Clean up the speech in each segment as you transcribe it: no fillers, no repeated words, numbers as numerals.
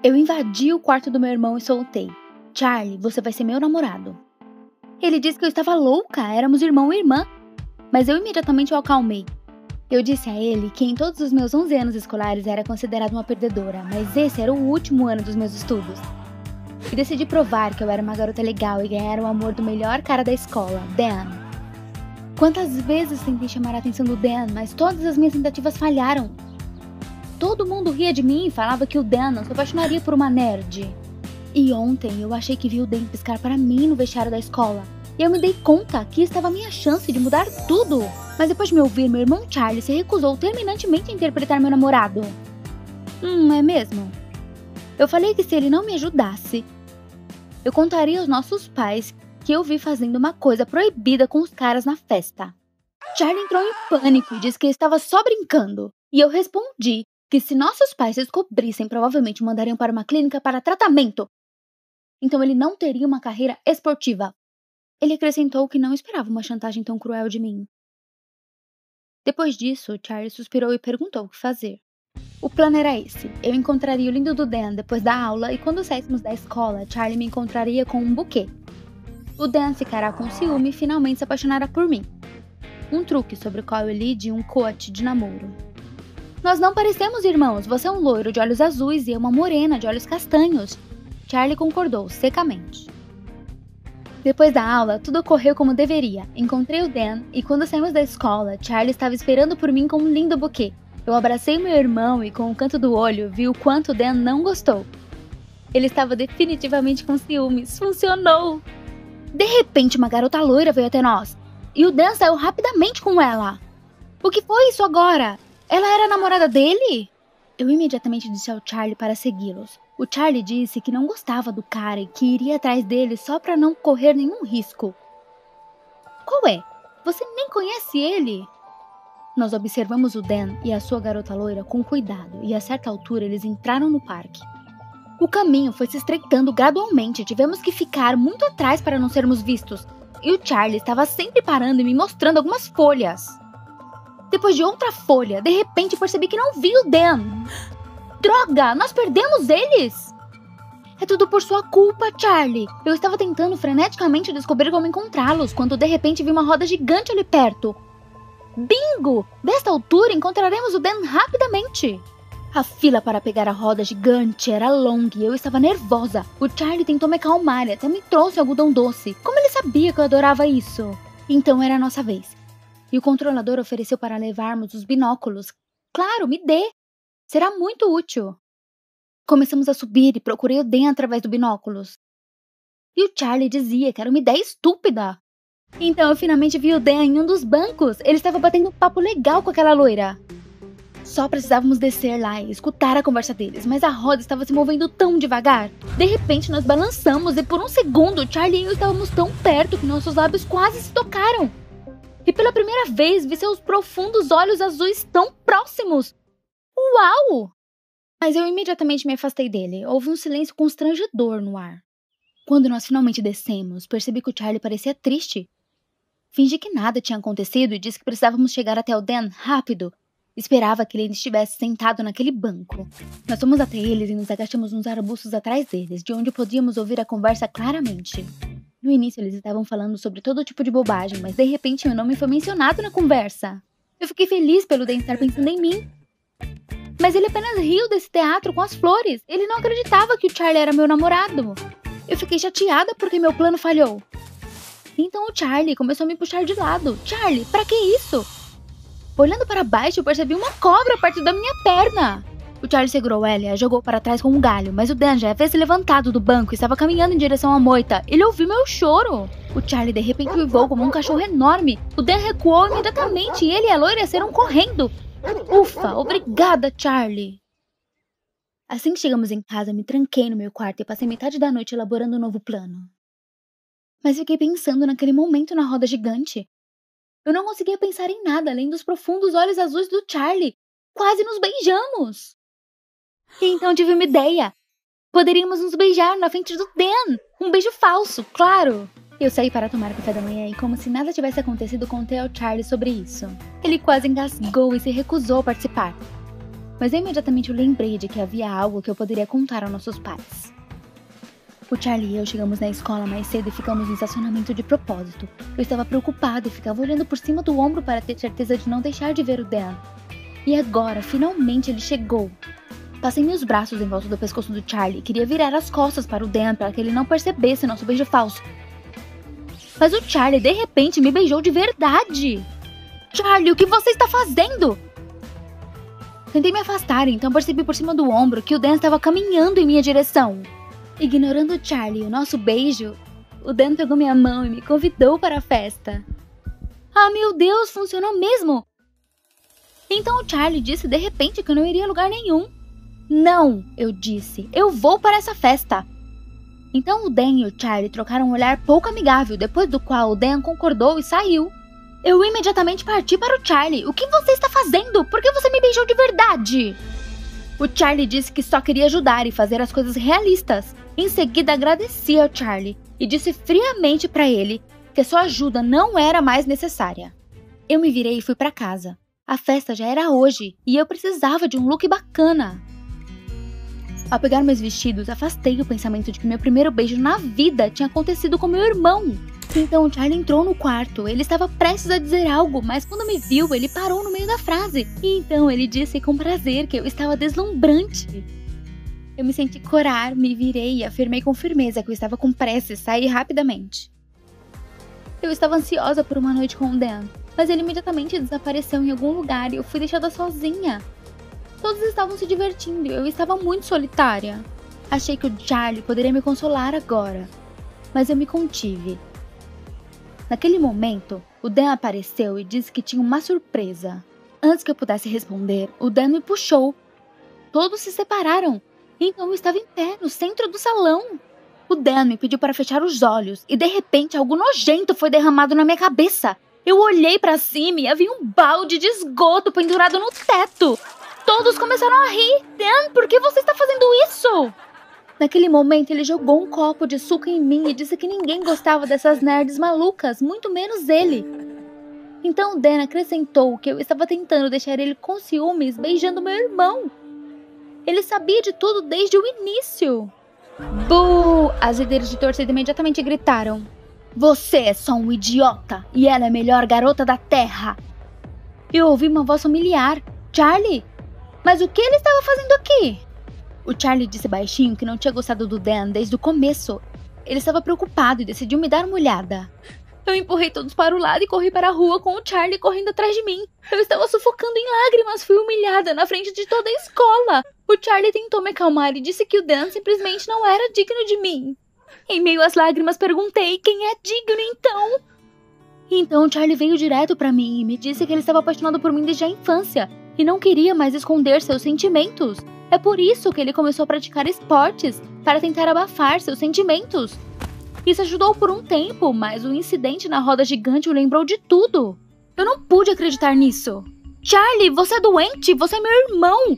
Eu invadi o quarto do meu irmão e soltei: Charlie, você vai ser meu namorado. Ele disse que eu estava louca, éramos irmão e irmã. Mas eu imediatamente o acalmei. Eu disse a ele que em todos os meus 11 anos escolares era considerada uma perdedora, mas esse era o último ano dos meus estudos. E decidi provar que eu era uma garota legal e ganhar o amor do melhor cara da escola, Dan. Quantas vezes tentei chamar a atenção do Dan, mas todas as minhas tentativas falharam. Todo mundo ria de mim e falava que o Dan não se apaixonaria por uma nerd. E ontem eu achei que vi o Dan piscar para mim no vestiário da escola. E eu me dei conta que estava a minha chance de mudar tudo. Mas depois de me ouvir, meu irmão Charlie se recusou terminantemente a interpretar meu namorado. É mesmo? Eu falei que se ele não me ajudasse, eu contaria aos nossos pais que eu vi fazendo uma coisa proibida com os caras na festa. Charlie entrou em pânico e disse que estava só brincando. E eu respondi que se nossos pais descobrissem, provavelmente o mandariam para uma clínica para tratamento. Então ele não teria uma carreira esportiva. Ele acrescentou que não esperava uma chantagem tão cruel de mim. Depois disso, Charlie suspirou e perguntou o que fazer. O plano era esse: eu encontraria o lindo do Dan depois da aula e quando saíssemos da escola, Charlie me encontraria com um buquê. O Dan ficará com ciúme e finalmente se apaixonará por mim. Um truque sobre o qual eu lhe di um cote de namoro. Nós não parecemos irmãos, você é um loiro de olhos azuis e eu uma morena de olhos castanhos. Charlie concordou secamente. Depois da aula, tudo ocorreu como deveria. Encontrei o Dan e quando saímos da escola, Charlie estava esperando por mim com um lindo buquê. Eu abracei meu irmão e com o canto do olho vi o quanto o Dan não gostou. Ele estava definitivamente com ciúmes. Funcionou! De repente, uma garota loira veio até nós. E o Dan saiu rapidamente com ela. O que foi isso agora? Ela era a namorada dele? Eu imediatamente disse ao Charlie para segui-los. O Charlie disse que não gostava do cara e que iria atrás dele só para não correr nenhum risco. Qual é? Você nem conhece ele? Nós observamos o Dan e a sua garota loira com cuidado e a certa altura eles entraram no parque. O caminho foi se estreitando gradualmente, tivemos que ficar muito atrás para não sermos vistos. E o Charlie estava sempre parando e me mostrando algumas folhas. Depois de outra folha, de repente percebi que não vi o Dan. Droga, nós perdemos eles! É tudo por sua culpa, Charlie. Eu estava tentando freneticamente descobrir como encontrá-los, quando de repente vi uma roda gigante ali perto. Bingo! Desta altura encontraremos o Dan rapidamente. A fila para pegar a roda gigante era longa e eu estava nervosa. O Charlie tentou me acalmar e até me trouxe algodão doce. Como ele sabia que eu adorava isso? Então era a nossa vez. E o controlador ofereceu para levarmos os binóculos. Claro, me dê! Será muito útil. Começamos a subir e procurei o Dan através do binóculos. E o Charlie dizia que era uma ideia estúpida. Então eu finalmente vi o Dan em um dos bancos. Ele estava batendo um papo legal com aquela loira. Só precisávamos descer lá e escutar a conversa deles, mas a roda estava se movendo tão devagar. De repente nós balançamos e por um segundo Charlie e eu estávamos tão perto que nossos lábios quase se tocaram. E pela primeira vez vi seus profundos olhos azuis tão próximos. Uau! Mas eu imediatamente me afastei dele. Houve um silêncio constrangedor no ar. Quando nós finalmente descemos, percebi que o Charlie parecia triste. Fingi que nada tinha acontecido e disse que precisávamos chegar até o Dan rápido. Esperava que ele estivesse sentado naquele banco. Nós fomos até eles e nos agachamos nos arbustos atrás deles, de onde podíamos ouvir a conversa claramente. No início eles estavam falando sobre todo tipo de bobagem, mas de repente meu nome foi mencionado na conversa. Eu fiquei feliz pelo Dan estar pensando em mim. Mas ele apenas riu desse teatro com as flores. Ele não acreditava que o Charlie era meu namorado. Eu fiquei chateada porque meu plano falhou. Então o Charlie começou a me puxar de lado. Charlie, pra que isso? Olhando para baixo, eu percebi uma cobra perto da minha perna. O Charlie segurou ela e a jogou para trás com um galho, mas o Dan já havia se levantado do banco e estava caminhando em direção à moita. Ele ouviu meu choro. O Charlie de repente uivou como um cachorro enorme. O Dan recuou imediatamente e ele e a loira saíram correndo. Ufa, obrigada, Charlie. Assim que chegamos em casa, me tranquei no meu quarto e passei metade da noite elaborando um novo plano. Mas fiquei pensando naquele momento na roda gigante. Eu não conseguia pensar em nada além dos profundos olhos azuis do Charlie. Quase nos beijamos. E então tive uma ideia. Poderíamos nos beijar na frente do Dan. Um beijo falso, claro. Eu saí para tomar café da manhã e como se nada tivesse acontecido, contei ao Charlie sobre isso. Ele quase engasgou e se recusou a participar. Mas imediatamente eu lembrei de que havia algo que eu poderia contar aos nossos pais. O Charlie e eu chegamos na escola mais cedo e ficamos no estacionamento de propósito. Eu estava preocupada e ficava olhando por cima do ombro para ter certeza de não deixar de ver o Dan. E agora, finalmente ele chegou. Passei meus braços em volta do pescoço do Charlie e queria virar as costas para o Dan para que ele não percebesse nosso beijo falso. Mas o Charlie, de repente, me beijou de verdade. Charlie, o que você está fazendo? Tentei me afastar, então percebi por cima do ombro que o Dan estava caminhando em minha direção. Ignorando o Charlie e o nosso beijo, o Dan pegou minha mão e me convidou para a festa. Ah, meu Deus, funcionou mesmo! Então o Charlie disse de repente que eu não iria a lugar nenhum. Não, eu disse, eu vou para essa festa. Então o Dan e o Charlie trocaram um olhar pouco amigável, depois do qual o Dan concordou e saiu. Eu imediatamente parti para o Charlie. O que você está fazendo? Por que você me beijou de verdade? O Charlie disse que só queria ajudar e fazer as coisas realistas. Em seguida agradeci ao Charlie e disse friamente para ele que sua ajuda não era mais necessária. Eu me virei e fui para casa. A festa já era hoje e eu precisava de um look bacana. Ao pegar meus vestidos, afastei o pensamento de que meu primeiro beijo na vida tinha acontecido com meu irmão. Então o Charlie entrou no quarto. Ele estava prestes a dizer algo, mas quando me viu, ele parou no meio da frase. E então ele disse com prazer que eu estava deslumbrante. Eu me senti corar, me virei e afirmei com firmeza que eu estava com pressa e saí rapidamente. Eu estava ansiosa por uma noite com o Dan, mas ele imediatamente desapareceu em algum lugar e eu fui deixada sozinha. Todos estavam se divertindo e eu estava muito solitária. Achei que o Charlie poderia me consolar agora, mas eu me contive. Naquele momento, o Dan apareceu e disse que tinha uma surpresa. Antes que eu pudesse responder, o Dan me puxou. Todos se separaram, então eu estava em pé no centro do salão. O Dan me pediu para fechar os olhos e de repente algo nojento foi derramado na minha cabeça. Eu olhei para cima e havia um balde de esgoto pendurado no teto. Todos começaram a rir. Dan, por que você está fazendo isso? Naquele momento, ele jogou um copo de suco em mim e disse que ninguém gostava dessas nerds malucas, muito menos ele. Então o Dan acrescentou que eu estava tentando deixar ele com ciúmes beijando meu irmão. Ele sabia de tudo desde o início. Buu! As líderes de torcida imediatamente gritaram. Você é só um idiota e ela é a melhor garota da Terra. Eu ouvi uma voz familiar. Charlie? Mas o que ele estava fazendo aqui? O Charlie disse baixinho que não tinha gostado do Dan desde o começo. Ele estava preocupado e decidiu me dar uma olhada. Eu empurrei todos para o lado e corri para a rua com o Charlie correndo atrás de mim. Eu estava sufocando em lágrimas, fui humilhada na frente de toda a escola. O Charlie tentou me acalmar e disse que o Dan simplesmente não era digno de mim. Em meio às lágrimas perguntei, quem é digno então? Então o Charlie veio direto para mim e me disse que ele estava apaixonado por mim desde a infância e não queria mais esconder seus sentimentos. É por isso que ele começou a praticar esportes, para tentar abafar seus sentimentos. Isso ajudou por um tempo, mas o incidente na roda gigante o lembrou de tudo. Eu não pude acreditar nisso. Charlie, você é doente? Você é meu irmão!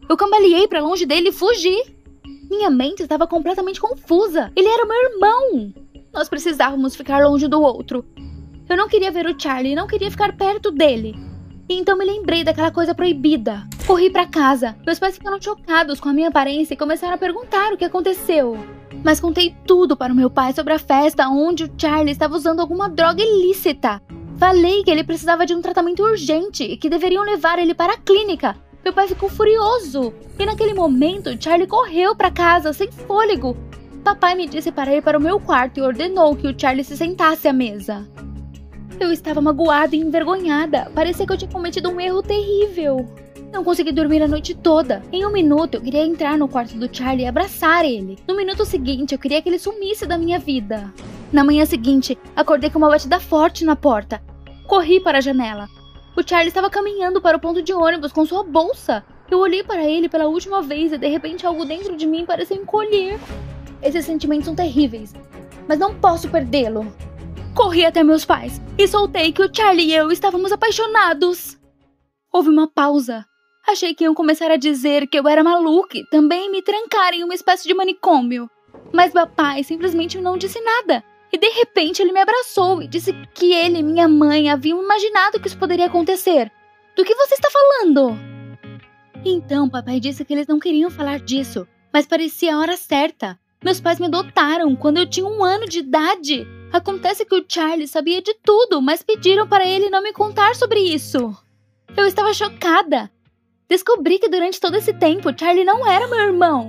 Eu cambaleei para longe dele e fugi. Minha mente estava completamente confusa. Ele era meu irmão. Nós precisávamos ficar longe do outro. Eu não queria ver o Charlie e não queria ficar perto dele. E então me lembrei daquela coisa proibida. Corri pra casa. Meus pais ficaram chocados com a minha aparência e começaram a perguntar o que aconteceu. Mas contei tudo para o meu pai sobre a festa onde o Charlie estava usando alguma droga ilícita. Falei que ele precisava de um tratamento urgente e que deveriam levar ele para a clínica. Meu pai ficou furioso. E naquele momento, Charlie correu pra casa sem fôlego. Papai me disse para ir para o meu quarto e ordenou que o Charlie se sentasse à mesa. Eu estava magoada e envergonhada. Parecia que eu tinha cometido um erro terrível. Não consegui dormir a noite toda. Em um minuto, eu queria entrar no quarto do Charlie e abraçar ele. No minuto seguinte, eu queria que ele sumisse da minha vida. Na manhã seguinte, acordei com uma batida forte na porta. Corri para a janela. O Charlie estava caminhando para o ponto de ônibus com sua bolsa. Eu olhei para ele pela última vez e de repente algo dentro de mim pareceu encolher. Esses sentimentos são terríveis, mas não posso perdê-lo. Corri até meus pais e soltei que o Charlie e eu estávamos apaixonados. Houve uma pausa. Achei que iam começar a dizer que eu era maluca e também me trancar em uma espécie de manicômio. Mas papai simplesmente não disse nada. E de repente ele me abraçou e disse que ele e minha mãe haviam imaginado que isso poderia acontecer. Do que você está falando? Então, papai disse que eles não queriam falar disso, mas parecia a hora certa. Meus pais me adotaram quando eu tinha 1 ano de idade. Acontece que o Charlie sabia de tudo, mas pediram para ele não me contar sobre isso. Eu estava chocada. Descobri que durante todo esse tempo, Charlie não era meu irmão.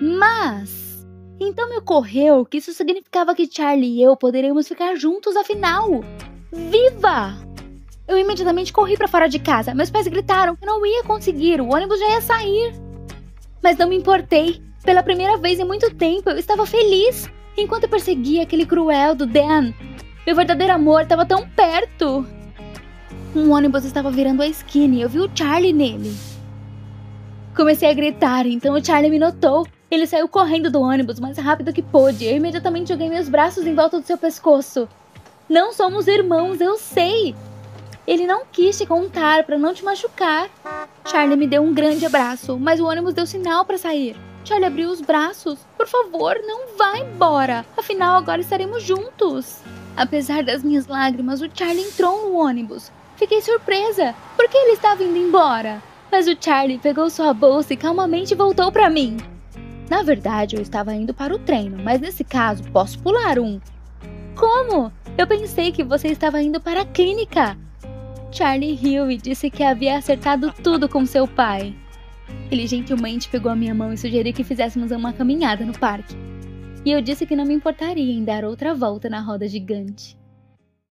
Mas, então me ocorreu que isso significava que Charlie e eu poderíamos ficar juntos afinal. Viva! Eu imediatamente corri para fora de casa. Meus pais gritaram que não ia conseguir, o ônibus já ia sair. Mas não me importei. Pela primeira vez em muito tempo, eu estava feliz. Enquanto eu perseguia aquele cruel do Dan, meu verdadeiro amor estava tão perto. Um ônibus estava virando a esquina e eu vi o Charlie nele. Comecei a gritar, então o Charlie me notou. Ele saiu correndo do ônibus o mais rápido que pôde. Eu imediatamente joguei meus braços em volta do seu pescoço. Não somos irmãos, eu sei. Ele não quis te contar para não te machucar. Charlie me deu um grande abraço, mas o ônibus deu sinal para sair. Charlie abriu os braços. Por favor, não vá embora. Afinal, agora estaremos juntos. Apesar das minhas lágrimas, o Charlie entrou no ônibus. Fiquei surpresa. Por que ele estava indo embora? Mas o Charlie pegou sua bolsa e calmamente voltou para mim. Na verdade, eu estava indo para o treino, mas nesse caso, posso pular um. Como? Eu pensei que você estava indo para a clínica. Charlie riu e disse que havia acertado tudo com seu pai. Ele gentilmente pegou a minha mão e sugeriu que fizéssemos uma caminhada no parque. E eu disse que não me importaria em dar outra volta na roda gigante.